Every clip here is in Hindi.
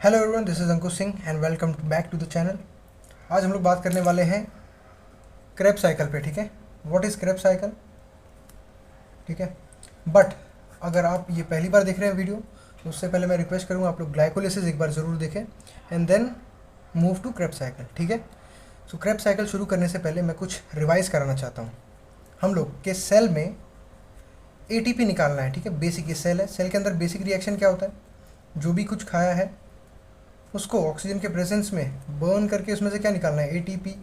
Hello everyone, this is Ankush Singh and welcome back to the channel. आज हम लोग बात करने वाले हैं क्रेब्स साइकिल पे। ठीक है, व्हाट इज़ क्रेब्स साइकिल। ठीक है, बट अगर आप ये पहली बार देख रहे हैं वीडियो तो उससे पहले मैं रिक्वेस्ट करूँगा आप लोग ग्लाइकोलिसिस एक बार ज़रूर देखें and then move to Krebs cycle. ठीक है, सो क्रेब्स साइकिल शुरू करने से पहले मैं कुछ रिवाइज कराना चाहता हूँ। हम लोग के सेल में एटीपी निकालना है। ठीक है, बेसिक ये सेल है, सेल के अंदर बेसिक रिएक्शन क्या होता है, जो भी कुछ खाया है उसको ऑक्सीजन के प्रेजेंस में बर्न करके उसमें से क्या निकालना है, एटीपी।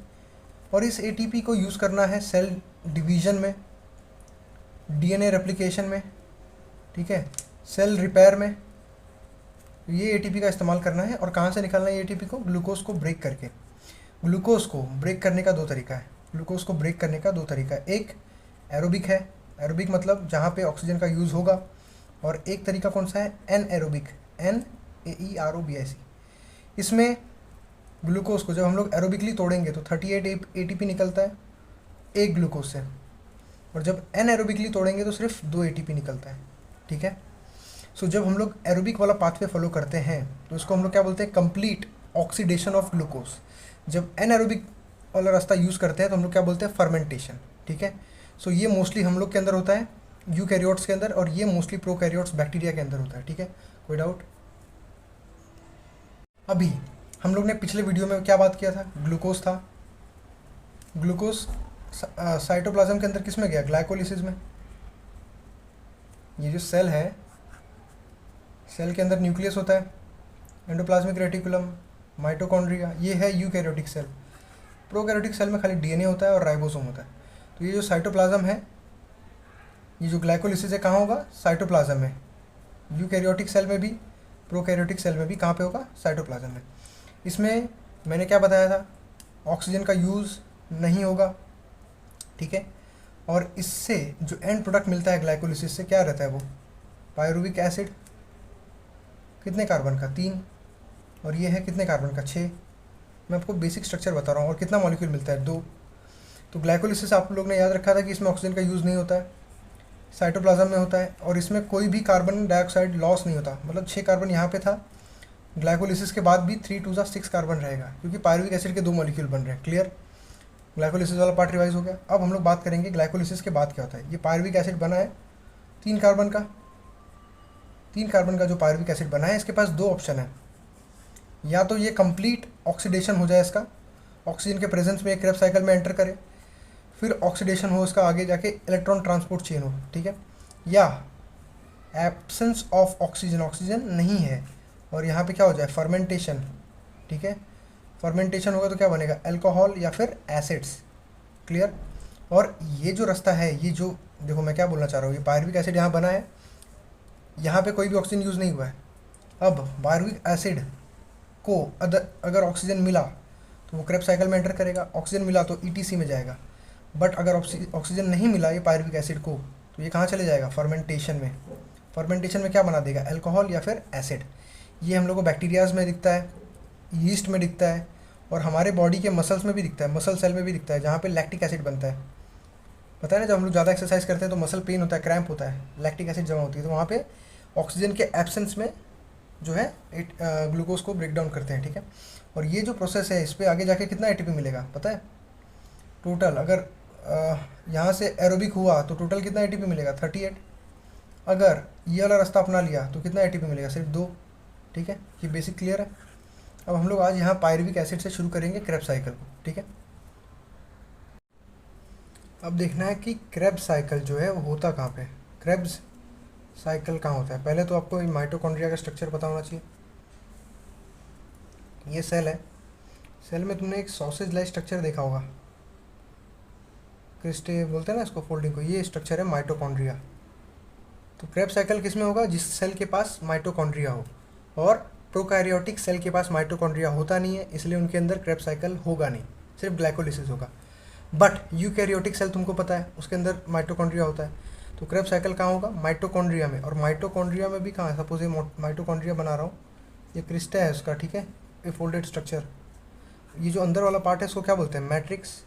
और इस एटीपी को यूज़ करना है सेल डिवीजन में, डीएनए रेप्लिकेशन में, ठीक है, सेल रिपेयर में। ये एटीपी का इस्तेमाल करना है। और कहाँ से निकालना है एटीपी को, ग्लूकोज को ब्रेक करके। ग्लूकोज को ब्रेक करने का दो तरीका है। ग्लूकोज को ब्रेक करने का दो तरीका है, एक एरोबिक है, एरोबिक मतलब जहाँ पे ऑक्सीजन का यूज़ होगा, और एक तरीका कौन सा है, एन एरोबिक, NAEROBIC। इसमें ग्लूकोज को जब हम लोग एरोबिकली तोड़ेंगे तो 38 एटीपी निकलता है एक ग्लूकोज से, और जब एन एरोबिकली तोड़ेंगे तो सिर्फ 2 एटीपी निकलता है। ठीक है, सो जब हम लोग एरोबिक वाला पाथवे फॉलो करते हैं तो इसको हम लोग क्या बोलते हैं, कंप्लीट ऑक्सीडेशन ऑफ ग्लूकोज। जब एन एरोबिक वाला रास्ता यूज़ करते हैं तो हम लोग क्या बोलते हैं, फर्मेंटेशन। ठीक है, सो ये मोस्टली हम लोग के अंदर होता है, यूकैरियोट्स के अंदर, और ये मोस्टली प्रोकैरियोट्स बैक्टीरिया के अंदर होता है। ठीक है, कोई डाउट। अभी हम लोग ने पिछले वीडियो में क्या बात किया था, ग्लूकोज था। ग्लूकोज साइटोप्लाज्म के अंदर किस में गया, ग्लाइकोलिसिस में। ये जो सेल है, सेल के अंदर न्यूक्लियस होता है, एंडोप्लाज्मिक रेटिकुलम, माइटोकॉन्ड्रिया, ये है यूकैरियोटिक सेल। प्रोकैरियोटिक सेल में खाली डीएनए होता है और राइबोसोम होता है। तो ये जो साइटोप्लाज्म है, ये जो ग्लाइकोलिसिस है कहाँ होगा, साइटोप्लाज्म में। यूकैरियोटिक सेल में भी, प्रोकैरियोटिक सेल में भी कहाँ पे होगा, साइटोप्लाज्म में। इसमें मैंने क्या बताया था, ऑक्सीजन का यूज़ नहीं होगा। ठीक है, और इससे जो एंड प्रोडक्ट मिलता है ग्लाइकोलिसिस से क्या रहता है, वो पायरुविक एसिड, कितने कार्बन का, 3, और ये है कितने कार्बन का, 6। मैं आपको बेसिक स्ट्रक्चर बता रहा हूँ। और कितना मॉलिक्यूल मिलता है, 2। तो ग्लाइकोलिसिस आप लोग ने याद रखा था कि इसमें ऑक्सीजन का यूज़ नहीं होता है, साइटोप्लाज्म में होता है, और इसमें कोई भी कार्बन डाइऑक्साइड लॉस नहीं होता। मतलब 6 कार्बन यहाँ पे था, ग्लाइकोलिसिस के बाद भी 3 2 6 कार्बन रहेगा, क्योंकि पायरुविक एसिड के 2 मॉलिक्यूल बन रहे हैं। क्लियर, ग्लाइकोलिसिस वाला पार्ट रिवाइज हो गया। अब हम लोग बात करेंगे ग्लाइकोलिसिस के बाद क्या होता है। ये पायरुविक एसिड बना है 3 कार्बन का, 3 कार्बन का जो पायरुविक एसिड बना है, इसके पास 2 ऑप्शन है। या तो ये कंप्लीट ऑक्सीडेशन हो जाए इसका, ऑक्सीजन के प्रेजेंस में क्रेब्स साइकिल में एंटर करे, फिर ऑक्सीडेशन हो इसका, आगे जाके इलेक्ट्रॉन ट्रांसपोर्ट चेन हो। ठीक है, या एब्सेंस ऑफ ऑक्सीजन, ऑक्सीजन नहीं है और यहाँ पे क्या हो जाए, फर्मेंटेशन। ठीक है, फर्मेंटेशन होगा तो क्या बनेगा, अल्कोहल या फिर एसिड्स। क्लियर। और ये जो रास्ता है, ये जो देखो मैं क्या बोलना चाह रहा हूँ, ये पायरुविक एसिड यहाँ बना है, यहाँ पे कोई भी ऑक्सीजन यूज़ नहीं हुआ है। अब पायरुविक एसिड को अगर ऑक्सीजन मिला तो वो क्रेब्स साइकिल में एंटर करेगा, ऑक्सीजन मिला तो ईटीसी में जाएगा। बट अगर ऑक्सीजन नहीं मिला ये पायरुविक एसिड को, तो ये कहाँ चले जाएगा, फर्मेंटेशन में। फर्मेंटेशन में क्या बना देगा, अल्कोहल या फिर एसिड। ये हम लोग को बैक्टीरियाज में दिखता है, यीस्ट में दिखता है, और हमारे बॉडी के मसल्स में भी दिखता है, मसल सेल में भी दिखता है, जहाँ पे लैक्टिक एसिड बनता है। पता है ना, जब हम लोग ज़्यादा एक्सरसाइज करते हैं तो मसल पेन होता है, क्रैम्प होता है, लैक्टिक एसिड जमा होती है, तो वहाँ पे ऑक्सीजन के एब्सेंस में जो है ग्लूकोज को ब्रेक डाउन करते हैं। ठीक है, और ये जो प्रोसेस है, इस पर आगे जाके कितना एटीपी मिलेगा पता है, टोटल अगर यहाँ से एरोबिक हुआ तो टोटल कितना एटीपी मिलेगा, 38। अगर ये वाला रास्ता अपना लिया तो कितना एटीपी मिलेगा, सिर्फ 2। ठीक है, ये बेसिक क्लियर है। अब हम लोग आज यहाँ पायरुविक एसिड से शुरू करेंगे क्रेब्स साइकिल को। ठीक है, अब देखना है कि क्रेब्स साइकिल जो है वो होता कहाँ पे, क्रेब्स साइकिल कहाँ होता है। पहले तो आपको माइटोकॉन्ड्रिया का स्ट्रक्चर पता होना चाहिए। ये सेल है, सेल में तुमने एक सॉसेज लाइक स्ट्रक्चर देखा होगा, क्रिस्टे बोलते हैं ना इसको, फोल्डिंग को। ये स्ट्रक्चर है माइटोकॉन्ड्रिया। तो क्रेब्स साइकिल किस में होगा, जिस सेल के पास माइटोकॉन्ड्रिया हो। और प्रोकैरियोटिक सेल के पास माइटोकॉन्ड्रिया होता नहीं है, इसलिए उनके अंदर क्रेब्स साइकिल होगा नहीं, सिर्फ ग्लाइकोलिसिस होगा। बट यूकैरियोटिक सेल तुमको पता है उसके अंदर माइटोकॉन्ड्रिया होता है, तो क्रेब्स साइकिल कहाँ होगा, माइटोकॉन्ड्रिया में। और माइटोकॉन्ड्रिया में भी कहाँ है, सपोज ये माइटोकॉन्ड्रिया बना रहा हूँ, ये क्रिस्टा है उसका। ठीक है, ये फोल्डेड स्ट्रक्चर, ये जो अंदर वाला पार्ट है इसको क्या बोलते हैं, मैट्रिक्स।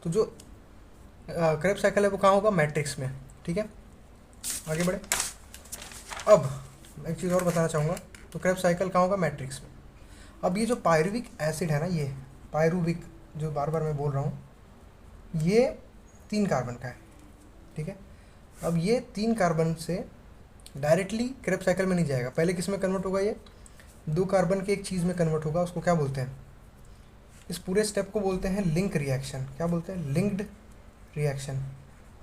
तो जो क्रेब्स साइकिल है वो कहाँ होगा, मैट्रिक्स में। ठीक है, आगे बढ़े। अब एक चीज़ और बताना चाहूँगा, तो क्रेब्स साइकिल कहाँ होगा, मैट्रिक्स में। अब ये जो पायरुविक एसिड है ना, ये पायरुविक जो बार बार मैं बोल रहा हूँ, ये 3 कार्बन का है, ठीक है। अब ये 3 कार्बन से डायरेक्टली क्रेब्स साइकिल में नहीं जाएगा, पहले किस में कन्वर्ट होगा, ये 2 कार्बन के एक चीज़ में कन्वर्ट होगा। उसको क्या बोलते हैं, इस पूरे स्टेप को बोलते हैं लिंक रिएक्शन। क्या बोलते हैं, लिंक्ड रिएक्शन।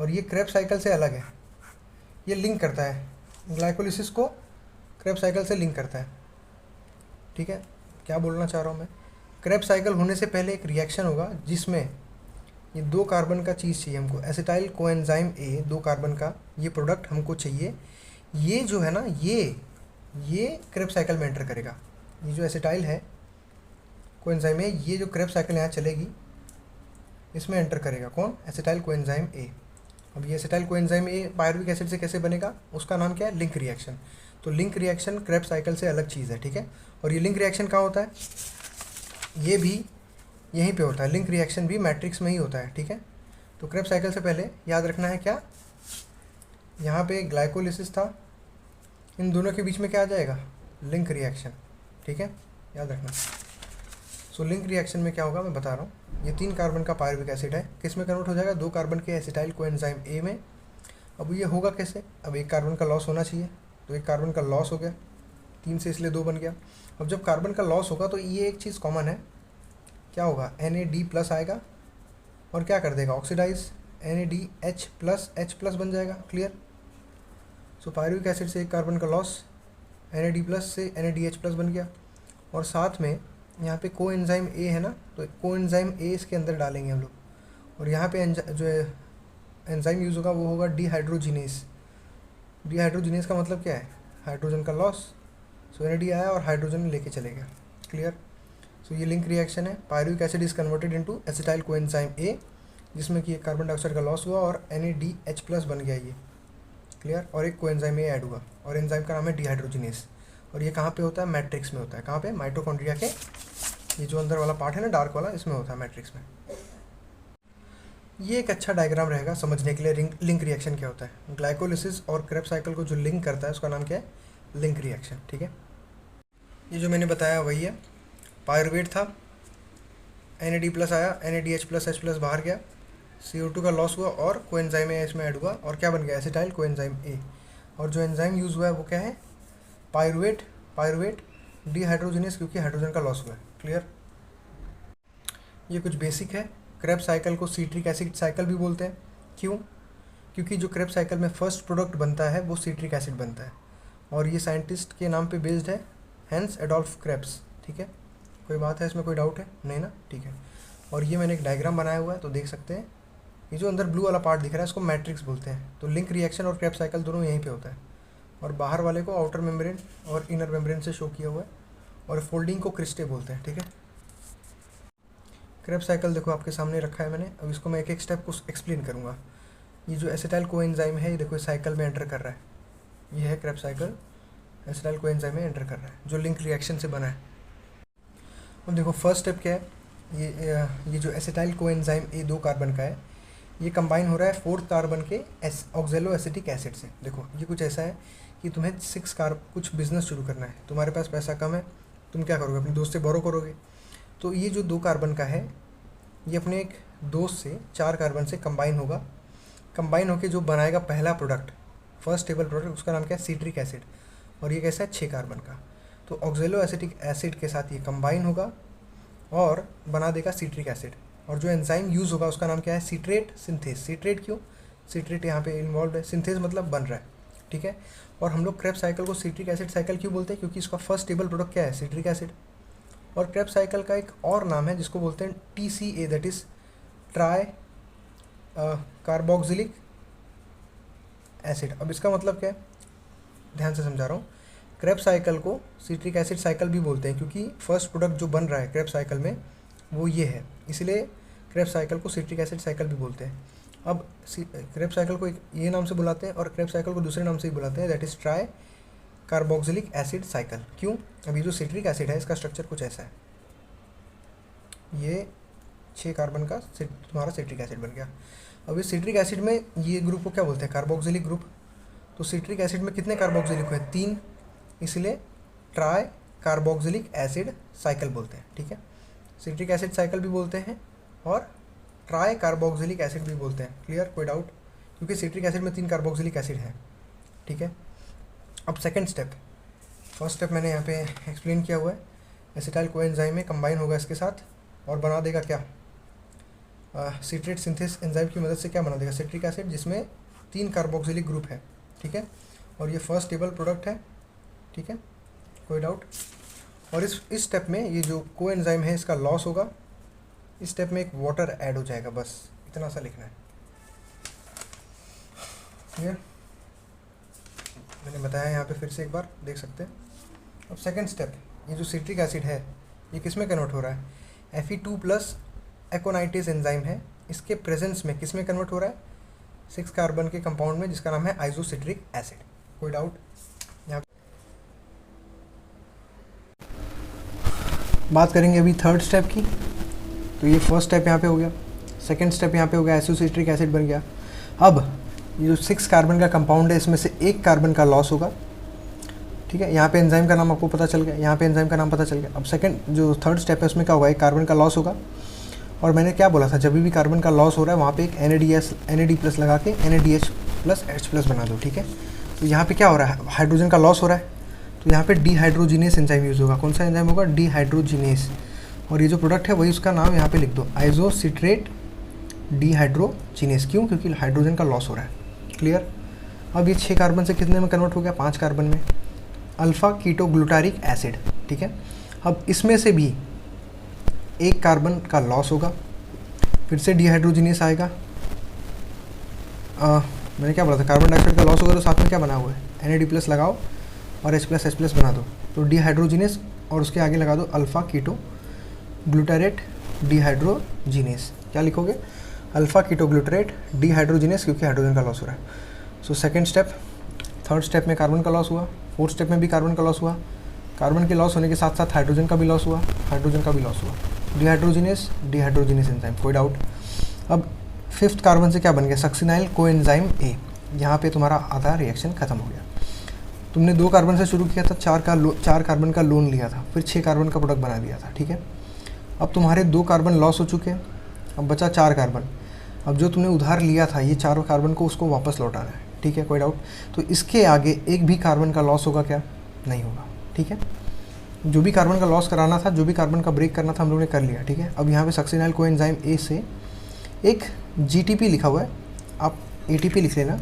और ये क्रेब्स साइकिल से अलग है, ये लिंक करता है, ग्लाइकोलिसिस को क्रेब्स साइकिल से लिंक करता है, ठीक है। क्या बोलना चाह रहा हूँ मैं, क्रेब्स साइकिल होने से पहले एक रिएक्शन होगा जिसमें ये 2 कार्बन का चीज़ चाहिए हमको, एसिटाइल कोएंजाइम ए, 2 कार्बन का ये प्रोडक्ट हमको चाहिए। ये जो है ना, ये क्रेब्स साइकिल में एंटर करेगा। ये जो एसिटाइल है कोएंजाइम ए, ये जो क्रेब्स साइकिल यहाँ चलेगी इसमें एंटर करेगा, कौन, एसिटाइल कोएंजाइम ए। अब ये acetyl coenzyme A pyruvic acid से कैसे बनेगा, उसका नाम क्या है, लिंक रिएक्शन। तो लिंक रिएक्शन क्रेब्स साइकिल से अलग चीज़ है, ठीक है। और ये लिंक रिएक्शन कहाँ होता है, ये भी यहीं पे होता है, लिंक रिएक्शन भी मैट्रिक्स में ही होता है, ठीक है। तो क्रेब्स साइकिल से पहले याद रखना है क्या, यहाँ पे ग्लाइकोलिसिस था, इन दोनों के बीच में क्या आ जाएगा, लिंक रिएक्शन, ठीक है, याद रखना। सो लिंक रिएक्शन में क्या होगा मैं बता रहा हूँ, ये 3 कार्बन का पायरुविक एसिड है, किस में कन्वर्ट हो जाएगा, 2 कार्बन के एसिटाइल कोएंजाइम ए में। अब ये होगा कैसे, अब 1 कार्बन का लॉस होना चाहिए, तो 1 कार्बन का लॉस हो गया, 3 से इसलिए 2 बन गया। अब जब कार्बन का लॉस होगा तो ये एक चीज़ कॉमन है, क्या होगा, NAD+ आएगा और क्या कर देगा, ऑक्सीडाइज, NADH+ बन जाएगा, क्लियर। सो पायरुविक एसिड से 1 कार्बन का लॉस, NAD+ से NADH+ बन गया। और साथ में यहाँ पे कोएंजाइम ए है ना, तो कोएंजाइम ए इसके अंदर डालेंगे हम लोग। और यहाँ पे जो एंजाइम यूज़ होगा वो होगा डिहाइड्रोजिनेस। डिहाइड्रोजिनेस का मतलब क्या है, हाइड्रोजन का लॉस। सो NAD आया और हाइड्रोजन लेके चले गया, क्लियर। सो ये लिंक रिएक्शन है, pyruvic acid is converted into acetyl coenzyme A, जिसमें कि एक कार्बन डाइऑक्साइड का लॉस हुआ और NADH+ बन गया ये, क्लियर। और एक कोएंजाइम ए ऐड हुआ और एंजाइम का नाम है डिहाइड्रोजिनेस। और ये कहाँ पे होता है, मैट्रिक्स में होता है। कहाँ पे, माइटोकॉन्ड्रिया के ये जो अंदर वाला पार्ट है ना, डार्क वाला, इसमें होता है, मैट्रिक्स में। ये एक अच्छा डायग्राम रहेगा समझने के लिए लिंक रिएक्शन क्या होता है। ग्लाइकोलिसिस और क्रेब्स साइकिल को जो लिंक करता है उसका नाम क्या है, लिंक रिएक्शन, ठीक है। ये जो मैंने बताया वही है, पायरुवेट था, NAD+ आया, NADH+ H+ बाहर गया, CO2 का लॉस हुआ और कोएंजाइम ए इसमें ऐड हुआ और क्या बन गया, एसिटाइल कोएंजाइम ए। और जो एंजाइम यूज़ हुआ है वो क्या है, पायरुवेट डिहाइड्रोजिनेस, क्योंकि हाइड्रोजन का लॉस हुआ है, क्लियर। ये कुछ बेसिक है। क्रेब्स साइकिल को सिट्रिक एसिड साइकिल भी बोलते हैं, क्यों, क्योंकि जो क्रेब्स साइकिल में फर्स्ट प्रोडक्ट बनता है वो सिट्रिक एसिड बनता है। और ये साइंटिस्ट के नाम पे बेस्ड है, हैंस एडोल्फ क्रेब्स, ठीक है। कोई बात है इसमें, कोई डाउट है, नहीं ना, ठीक है। और ये मैंने एक डायग्राम बनाया हुआ है, तो देख सकते हैं, ये जो अंदर ब्लू वाला पार्ट दिख रहा है इसको मैट्रिक्स बोलते हैं। तो लिंक रिएक्शन और क्रेब्स साइकिल दोनों यहीं पे होता है। और बाहर वाले को आउटर मेम्ब्रेन और इनर मेम्ब्रेन से शो किया हुआ है, और फोल्डिंग को क्रिस्टे बोलते हैं, ठीक है। क्रेब्स साइकिल देखो आपके सामने रखा है मैंने, अब इसको मैं एक एक स्टेप को एक्सप्लेन करूँगा। ये जो एसिटाइल कोएंजाइम है, ये देखो इस साइकिल में एंटर कर रहा है, ये है क्रेब्स साइकिल, एसिटाइल कोएंजाइम में एंटर कर रहा है, जो लिंक रिएक्शन से बना है। अब देखो फर्स्ट स्टेप क्या है, ये जो एसिटाइल कोएंजाइम ए 2 कार्बन का है, ये कंबाइन हो रहा है 4th कार्बन के ऑक्जेलो एसिटिक एसिड से। देखो ये कुछ ऐसा है कि तुम्हें 6 कार्ब कुछ बिजनेस शुरू करना है, तुम्हारे पास पैसा कम है, तुम क्या करोगे, अपने दोस्त से बोरो करोगे। तो ये जो 2 कार्बन का है, ये अपने एक दोस्त से 4 कार्बन से कंबाइन होगा, कंबाइन होकर जो बनाएगा पहला प्रोडक्ट, फर्स्ट स्टेबल प्रोडक्ट, उसका नाम क्या है, सिट्रिक एसिड। और ये कैसा है, 6 कार्बन का। तो ऑक्जेलो एसिटिक एसिड के साथ ये कंबाइन होगा और बना देगा सिट्रिक एसिड। और जो एंजाइम यूज़ होगा उसका नाम क्या है, सिट्रेट सिंथेज। सिट्रेट क्यों, सिट्रेट यहाँ पे इन्वॉल्व है, सिंथेज मतलब बन रहा है, ठीक है। और हम लोग क्रेब्स साइकिल को सिट्रिक एसिड साइकिल क्यों बोलते हैं, क्योंकि इसका फर्स्ट स्टेबल प्रोडक्ट क्या है, सिट्रिक एसिड। और क्रेब्स साइकिल का एक और नाम है जिसको बोलते हैं TCA, that is try carboxylic acid. अब इसका मतलब क्या है, ध्यान से समझा रहा हूँ। क्रेब्स साइकिल को सिट्रिक एसिड साइकिल भी बोलते हैं क्योंकि फर्स्ट प्रोडक्ट जो बन रहा है क्रेब्स साइकिल में वो ये है, इसलिए क्रेब्स साइकिल को सिट्रिक एसिड साइकिल भी बोलते हैं। अब क्रेब्स साइकिल को एक ये नाम से बुलाते हैं और क्रेब्स साइकिल को दूसरे नाम से ही बुलाते हैं, that is try carboxylic acid cycle. क्यों, अब ये जो सिट्रिक एसिड है इसका स्ट्रक्चर कुछ ऐसा है, ये 6 कार्बन का तुम्हारा सिट्रिक एसिड बन गया। अब इस सिट्रिक एसिड में ये ग्रुप को क्या बोलते हैं, कार्बोक्सिलिक ग्रुप। तो सिट्रिक एसिड में कितने कार्बोक्सिलिक हुए, 3, इसलिए ट्राई कार्बोक्सिलिक एसिड साइकिल बोलते हैं, ठीक है। सिट्रिक एसिड साइकिल भी बोलते हैं और ट्राई कार्बोक्सिलिक एसिड भी बोलते हैं। क्लियर, कोई डाउट? क्योंकि सिट्रिक एसिड में 3 कार्बोक्सिलिक एसिड है, ठीक है। अब सेकंड स्टेप, फर्स्ट स्टेप मैंने यहाँ पे एक्सप्लेन किया हुआ है। एसिटाइल कोएंजाइम में कंबाइन होगा इसके साथ और बना देगा क्या, सिट्रेट सिंथेस एंजाइम की मदद से क्या बना देगा, सिट्रिक एसिड, जिसमें 3 कार्बोक्सिलिक ग्रुप है, ठीक है। और ये फर्स्ट स्टेबल प्रोडक्ट है, ठीक है, कोई डाउट? और इस स्टेप में ये जो कोएंजाइम है इसका लॉस होगा। इस स्टेप में एक वाटर ऐड हो जाएगा, बस इतना सा लिखना है। क्लियर? मैंने बताया यहाँ पे, फिर से एक बार देख सकते हैं। अब सेकंड स्टेप, ये जो सिट्रिक एसिड है ये किस में कन्वर्ट हो रहा है, Fe2+ एकोनाइटिस एंजाइम है, इसके प्रेजेंस में किस में कन्वर्ट हो रहा है, 6 कार्बन के कंपाउंड में जिसका नाम है आइसोसिट्रिक एसिड। कोई डाउट? यहाँ बात करेंगे अभी थर्ड स्टेप की। तो ये फर्स्ट स्टेप यहाँ पे हो गया, सेकंड स्टेप यहाँ पे हो गया, आइसोसिट्रिक एसिड बन गया। अब ये जो 6 कार्बन का कंपाउंड है इसमें से 1 कार्बन का लॉस होगा, ठीक है। यहाँ पे एंजाइम का नाम आपको पता चल गया, यहाँ पे एंजाइम का नाम पता चल गया। अब सेकंड जो थर्ड स्टेप है उसमें क्या होगा, 1 कार्बन का लॉस होगा। और मैंने क्या बोला था, जब भी कार्बन का लॉस हो रहा है वहाँ पे एक NAD+ लगा के NADH+H+ बना दो, ठीक है। तो यहाँ पे क्या हो रहा है, हाइड्रोजन का लॉस हो रहा है, तो यहाँ पे डिहाइड्रोजिनेस एंजाइम यूज़ होगा। कौन सा एंजाइम होगा, डिहाइड्रोजिनेस। और ये जो प्रोडक्ट है वही उसका नाम यहाँ पे लिख दो, आइसोसिट्रेट डिहाइड्रोजिनेस। क्यों? क्योंकि हाइड्रोजन का लॉस हो रहा है। क्लियर? अब ये 6 कार्बन से कितने में कन्वर्ट हो गया, 5 कार्बन में, अल्फा कीटोग्लूटारिक एसिड, ठीक है। अब इसमें से भी 1 कार्बन का लॉस होगा, फिर से डिहाइड्रोजिनेस आएगा। मैंने क्या बोला था, कार्बन डाइऑक्साइड का लॉस होगा तो साथ में क्या बना हुआ है, NAD+ लगाओ और H+H+ बना दो, तो डिहाइड्रोजिनेस, और उसके आगे लगा दो अल्फा कीटो ग्लूटारेट डिहाइड्रोजिनेस। क्या लिखोगे, अल्फा कीटो ग्लूटारेट डिहाइड्रोजिनेस, क्योंकि हाइड्रोजन का लॉस हो रहा है। So second step, third step में कार्बन का लॉस हुआ, फोर्थ स्टेप में भी कार्बन का लॉस हुआ। कार्बन के लॉस होने के साथ साथ हाइड्रोजन का भी लॉस हुआ, हाइड्रोजन का भी लॉस हुआ, डिहाइड्रोजिनेस एंजाइम। कोई डाउट? अब फिफ्थ कार्बन से क्या बन गया, सक्सिनाइल कोएंजाइम A। यहाँ पे तुम्हारा आधा रिएक्शन खत्म हो गया। तुमने 2 कार्बन से शुरू किया था, 4 कार्बन का लोन लिया था, फिर 6 कार्बन का प्रोडक्ट बना दिया था, ठीक है। अब तुम्हारे 2 कार्बन लॉस हो चुके हैं, अब बचा 4 कार्बन। अब जो तुमने उधार लिया था ये 4 कार्बन को उसको वापस लौटाना है, ठीक है, कोई डाउट? तो इसके आगे एक भी कार्बन का लॉस होगा क्या, नहीं होगा, ठीक है। जो भी कार्बन का लॉस कराना था, जो भी कार्बन का ब्रेक करना था हम लोगों ने कर लिया, ठीक है। अब यहाँ पे सक्सिनाइल कोएंजाइम A से एक GTP लिखा हुआ है, आप ATP लिख लेना।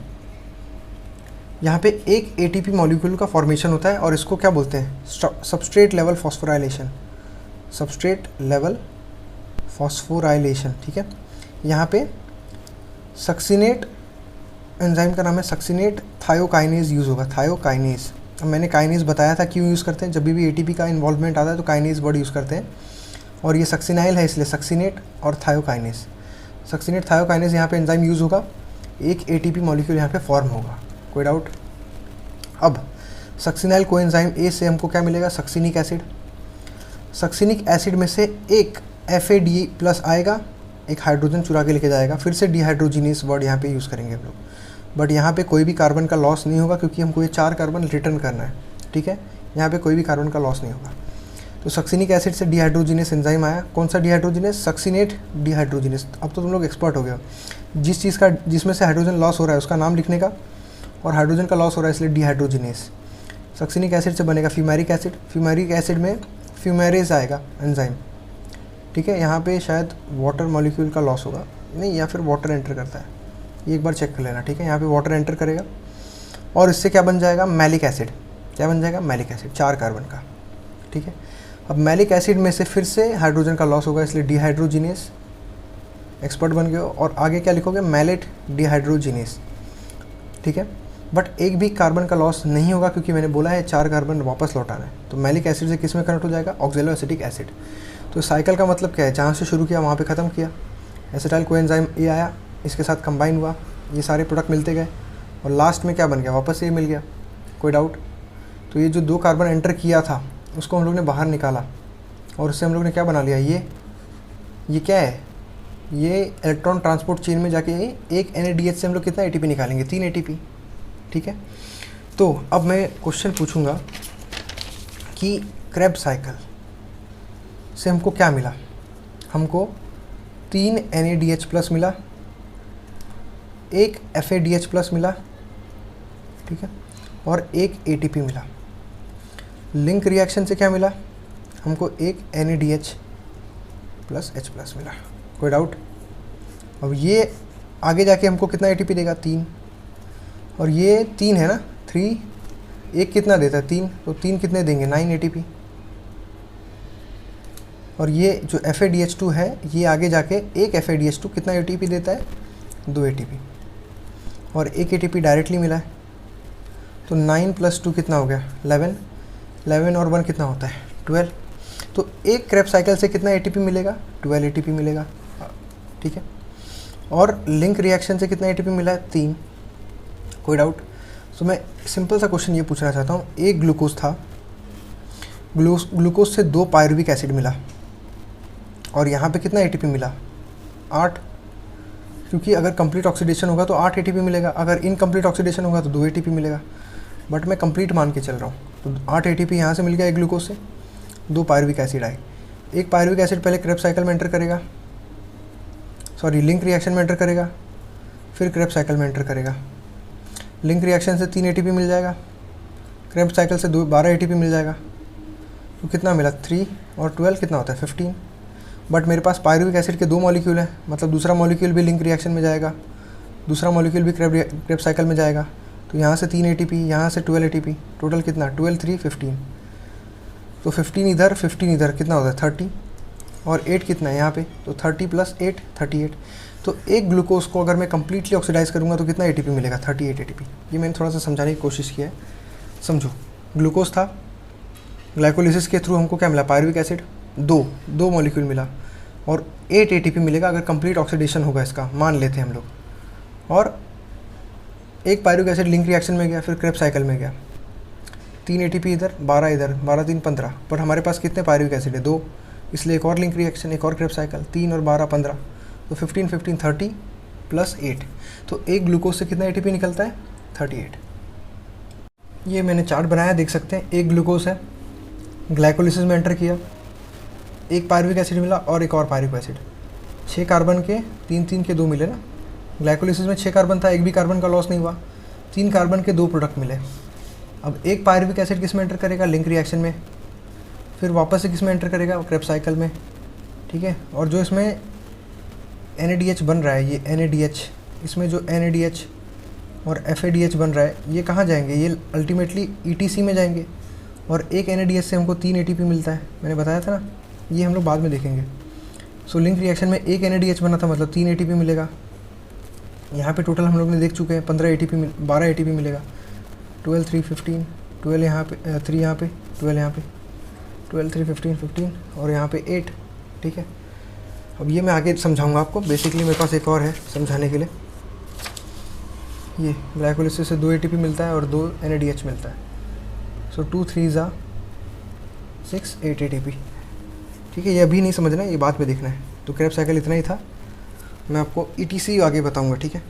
यहाँ पे एक ATP मॉलिक्यूल का फॉर्मेशन होता है और इसको क्या बोलते हैं, substrate level phosphorylation, substrate level phosphorylation, ठीक है। यहाँ पे सक्सिनेट एंजाइम का नाम है सक्सिनेट थायोकाइनेज यूज़ होगा, थायोकाइनेज। अब मैंने काइनेज बताया था क्यों यूज़ करते हैं, जब भी ATP का इन्वॉल्वमेंट आता है तो काइनेज वर्ड यूज़ करते हैं, और ये सक्सिनाइल है इसलिए सक्सिनेट और थायोकाइनेज। सक्सिनेट थायोकाइनेज यहाँ पे एंजाइम यूज़ होगा, एक ATP मॉलिक्यूल यहाँ पे फॉर्म होगा। कोई डाउट? अब सक्सिनाइल कोएंजाइम A से हमको क्या मिलेगा, सक्सिनिक एसिड। सक्सिनिक एसिड में से एक FAD+ आएगा, एक हाइड्रोजन चुरा के लेके जाएगा, फिर से डिहाइड्रोजिनेस वर्ड यहाँ पे यूज़ करेंगे हम लोग। बट यहाँ पे कोई भी कार्बन का लॉस नहीं होगा क्योंकि हमको ये 4 कार्बन रिटर्न करना है, ठीक है। यहाँ पे कोई भी कार्बन का लॉस नहीं होगा। तो सक्सिनिक एसिड से डिहाइड्रोजिनेस एंजाइम आया, कौन सा डिहाइड्रोजिनेस, सक्सिनेट डिहाइड्रोजिनेस। अब तो तुम लोग एक्सपर्ट हो गए हो, जिस चीज़ का जिसमें से हाइड्रोजन लॉस हो रहा है उसका नाम लिखने का, और हाइड्रोजन का लॉस हो रहा है इसलिए डिहाइड्रोजिनेस। सक्सिनिक एसिड से बनेगा फ्यूमेरिक एसिड, फ्यूमेरिक एसिड में फ्यूमेरेज आएगा एंजाइम, ठीक है। यहाँ पे शायद वाटर मॉलिक्यूल का लॉस होगा, नहीं, या फिर वाटर एंटर करता है, ये एक बार चेक कर लेना, ठीक है। यहाँ पे वाटर एंटर करेगा और इससे क्या बन जाएगा, मैलिक एसिड। क्या बन जाएगा, मैलिक एसिड, 4 कार्बन का, ठीक है। अब मैलिक एसिड में से फिर से हाइड्रोजन का लॉस होगा इसलिए डिहाइड्रोजिनेस, एक्सपर्ट बन गए हो। और आगे क्या लिखोगे, मैलेट डिहाइड्रोजिनेस, ठीक है। बट एक भी कार्बन का लॉस नहीं होगा क्योंकि मैंने बोला है 4 कार्बन वापस लौटाना है। तो मैलिक एसिड से किस में कन्वर्ट हो जाएगा, ऑक्जेलो एसिटिक एसिड। तो साइकिल का मतलब क्या है, जहाँ से शुरू किया वहाँ पे ख़त्म किया। एसिटाइल कोएंजाइम A आया, इसके साथ कंबाइन हुआ, ये सारे प्रोडक्ट मिलते गए और लास्ट में क्या बन गया, वापस ये मिल गया। कोई डाउट? तो ये जो 2 कार्बन एंटर किया था उसको हम लोग ने बाहर निकाला और उससे हम लोग ने क्या बना लिया, ये क्या है, ये इलेक्ट्रॉन ट्रांसपोर्ट चेन में जाके एक NADH से हम लोग कितना ATP निकालेंगे, 3 ATP, ठीक है। तो अब मैं क्वेश्चन पूछूंगा कि क्रेब्स साइकिल से हमको क्या मिला। हमको 3 NADH प्लस मिला, एक FADH प्लस मिला, ठीक है, और एक ATP मिला। लिंक रिएक्शन से क्या मिला, हमको एक NADH प्लस H प्लस मिला। कोई डाउट? अब ये आगे जाके हमको कितना ATP देगा, 3, और ये 3 है ना, 3, एक कितना देता है, 3, तो 3 कितने देंगे, 9 ATP। और ये जो FADH2 है, ये आगे जाके एक FADH2 कितना ATP देता है, 2 ATP, और एक ATP डायरेक्टली मिला है। तो 9 + 2 कितना हो गया, 11, 11 और 1 कितना होता है, 12। तो एक क्रेब्स साइकिल से कितना ATP मिलेगा, 12 ATP मिलेगा, ठीक है। और लिंक रिएक्शन से कितना ATP मिला है, 3। कोई डाउट? तो मैं सिंपल सा क्वेश्चन ये पूछना चाहता हूँ, एक ग्लूकोज था, ग्लूकोज से 2 पायरुविक एसिड मिला, और यहाँ पे कितना ATP मिला, 8, क्योंकि अगर कंप्लीट ऑक्सीडेशन होगा तो 8 ATP मिलेगा, अगर इनकम्प्लीट ऑक्सीडेशन होगा तो 2 ATP मिलेगा, बट मैं कंप्लीट मान के चल रहा हूँ। तो 8 ATP यहाँ से मिल गया एक ग्लूकोज से, 2 पायरुविक एसिड आए। एक पायरुविक एसिड पहले क्रेब्स साइकिल में एंटर करेगा, सॉरी लिंक रिएक्शन में एंटर करेगा, फिर क्रेब्स साइकिल में एंटर करेगा। लिंक रिएक्शन से 3 ATP मिल जाएगा, क्रेब्स साइकिल से 12 ATP मिल जाएगा। तो कितना मिला, 3 और 12 कितना होता है, 15। बट मेरे पास पायरुविक एसिड के 2 मॉलिक्यूल हैं, मतलब दूसरा मॉलिक्यूल भी लिंक रिएक्शन में जाएगा, दूसरा मॉलिक्यूल भी क्रेब्स साइकिल में जाएगा। तो यहाँ से 3 ATP, यहाँ से 12 ATP, टोटल कितना, 12, 3, 15। तो 15 इधर, 15 इधर, कितना होता है, 30, और 8 कितना है यहाँ पे, तो 30 + 8, 38। तो एक ग्लूकोज को अगर मैं कम्प्लीटली ऑक्सीडाइज करूँगा तो कितना ATP मिलेगा, 38 ATP। ये मैंने थोड़ा सा समझाने की कोशिश की है, समझो। ग्लूकोज था, ग्लाइकोलिसिस के थ्रू हमको क्या मिला, पायरुविक एसिड, 2 मॉलिक्यूल मिला, और 8 ATP मिलेगा अगर कंप्लीट ऑक्सीडेशन होगा इसका, मान लेते हैं हम लोग। और एक पायरुविक एसिड लिंक रिएक्शन में गया, फिर क्रेब्स साइकिल में गया, 3 ATP इधर, 12 इधर, 12, 3, 15। पर हमारे पास कितने पायरुविक एसिड है, 2, इसलिए एक और लिंक रिएक्शन, एक और क्रेब्स साइकिल, 3 और 12, 15। तो 15, 15, 30 + 8। तो एक ग्लूकोज से कितना ATP निकलता है, 38। ये मैंने चार्ट बनाया, देख सकते हैं। एक ग्लूकोज है, ग्लाइकोलिसिस में एंटर किया, एक पायरुविक एसिड मिला और एक और पायरुविक एसिड, 6 कार्बन के 3, 3 के 2 मिले ना। ग्लाइकोलिसिस में 6 कार्बन था, एक भी कार्बन का लॉस नहीं हुआ, 3 कार्बन के 2 प्रोडक्ट मिले। अब एक पायरुविक एसिड किस में एंटर करेगा, लिंक रिएक्शन में, फिर वापस से किस में एंटर करेगा, क्रेब्स साइकिल में, ठीक है। और जो इसमें NADH बन रहा है, ये NADH, इसमें जो NADH और FADH बन रहा है, ये कहाँ जाएंगे, ये अल्टीमेटली ETC में जाएंगे। और एक NADH से हमको 3 ATP मिलता है, मैंने बताया था ना, ये हम लोग बाद में देखेंगे। सो लिंक रिएक्शन में एक NADH बना था, मतलब 3 ATP मिलेगा। यहाँ पे टोटल हम लोग ने देख चुके हैं, 12 ATP मिलेगा, 12, 3, 15, 12 यहाँ पे, 3 यहाँ पे, 12 यहाँ पे, 12, 3, 15, 15, और यहाँ पे 8, ठीक है। अब ये मैं आगे समझाऊंगा आपको, बेसिकली मेरे पास एक और है समझाने के लिए। ये ग्लाइकोलिसिस से 2 ATP मिलता है और 2 NADH मिलता है। सो 2, 3 = 6, 8 ATP, ठीक है। ये अभी नहीं समझना, ये बाद में देखना है। तो क्रेब्स साइकिल इतना ही था, मैं आपको ETC आगे बताऊंगा, ठीक है।